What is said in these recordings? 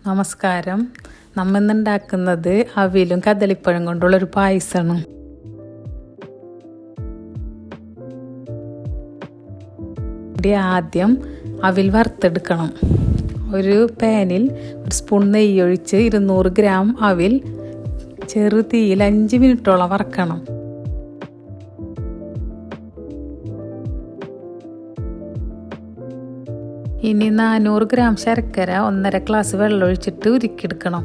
നമസ്കാരം. നമ്മൾ ഇന്ന് ഉണ്ടാക്കുന്നത് അവിലും കദളിപ്പഴം കൊണ്ടുള്ളൊരു പായസമാണ്. ആദ്യം അവിൽ വറുത്തെടുക്കണം. ഒരു പാനിൽ ഒരു സ്പൂൺ നെയ്യ് ഒഴിച്ച് 200 ഗ്രാം അവിൽ ചെറു തീയിൽ 5 മിനിറ്റോളം വറക്കണം. ഇനി 400 ഗ്രാം ശർക്കര 1.5 ഗ്ലാസ് വെള്ളം ഒഴിച്ചിട്ട് ഉരുക്കിയെടുക്കണം.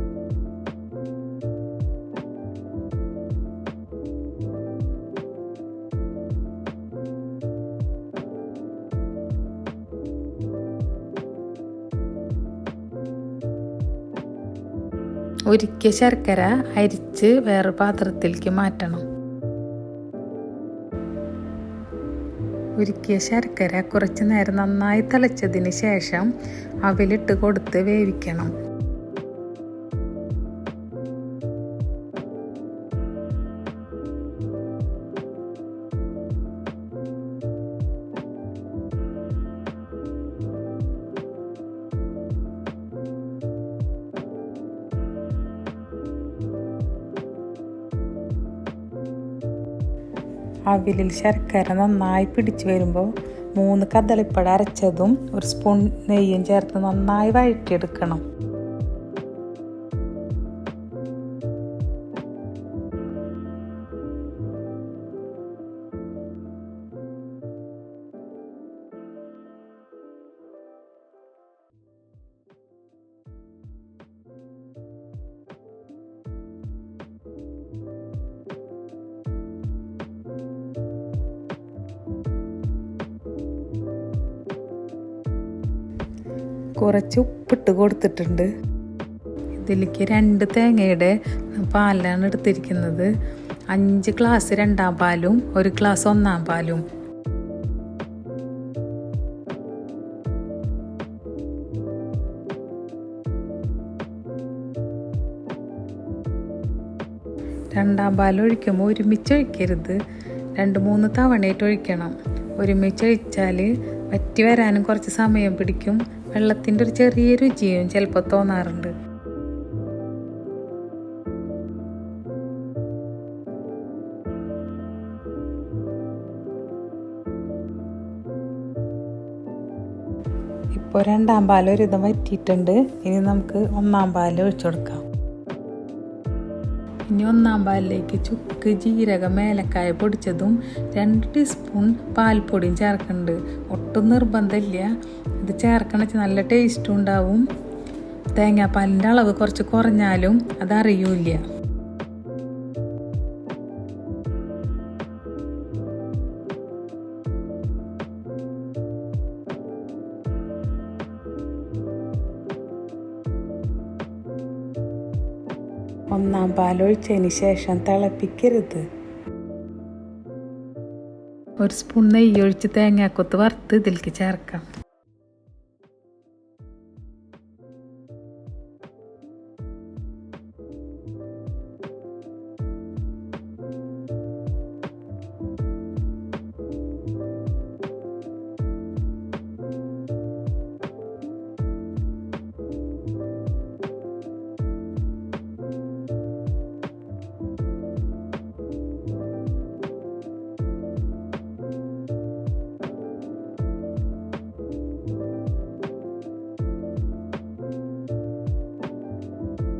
ഉരുക്കിയ ശർക്കര അരിച്ച് വേറെ പാത്രത്തിലേക്ക് മാറ്റണം. ഉരുക്കിയ ശർക്കര കുറച്ച് നേരം നന്നായി തിളച്ചതിന് ശേഷം അവിലിട്ട് കൊടുത്ത് വേവിക്കണം. അവിലിൽ ശർക്കര നന്നായി പിടിച്ചു വരുമ്പോൾ 3 കദളിപ്പഴം അരച്ചതും 1 സ്പൂൺ നെയ്യും ചേർത്ത് നന്നായി വഴറ്റിയെടുക്കണം. കുറച്ച് ഉപ്പിട്ട് കൊടുത്തിട്ടുണ്ട്. ഇതിലേക്ക് 2 തേങ്ങയുടെ പാലാണ് എടുത്തിരിക്കുന്നത്. 5 ഗ്ലാസ് 2ാം പാലും 1 ഗ്ലാസ് 1ാം പാലും. രണ്ടാം പാൽ ഒഴിക്കുമ്പോൾ ഒരുമിച്ച് ഒഴിക്കരുത്, 2-3 തവണയായിട്ട് ഒഴിക്കണം. ഒരുമിച്ച് ഒഴിച്ചാൽ വറ്റി വരാനും കുറച്ച് സമയം പിടിക്കും. വെള്ളത്തിൻ്റെ ഒരു ചെറിയ രുചിയും ചിലപ്പോൾ തോന്നാറുണ്ട്. ഇപ്പോൾ 2ാം പാൽ ഒരുവിധം വറ്റിയിട്ടുണ്ട്. ഇനി നമുക്ക് 1ാം പാൽ ഒഴിച്ചു കൊടുക്കാം. ഇനി 1ാം പാലിലേക്ക് ചുക്ക്, ജീരകം, ഏലക്കായ പൊടിച്ചതും 2 ടീസ്പൂൺ പാൽപ്പൊടിയും ചേർക്കുന്നുണ്ട്. ഒട്ടും നിർബന്ധമില്ല, ഇത് ചേർക്കണ നല്ല ടേസ്റ്റും ഉണ്ടാവും. തേങ്ങാപ്പാലിൻ്റെ അളവ് കുറച്ച് കുറഞ്ഞാലും അതറിയൂല. ഒന്നാം പാലൊഴിച്ചതിന് ശേഷം തിളപ്പിക്കരുത്. 1 സ്പൂൺ നെയ്യ് ഒഴിച്ച് തേങ്ങാക്കൊത്ത് വറുത്ത് ഇതിലേക്ക് ചേർക്കാം.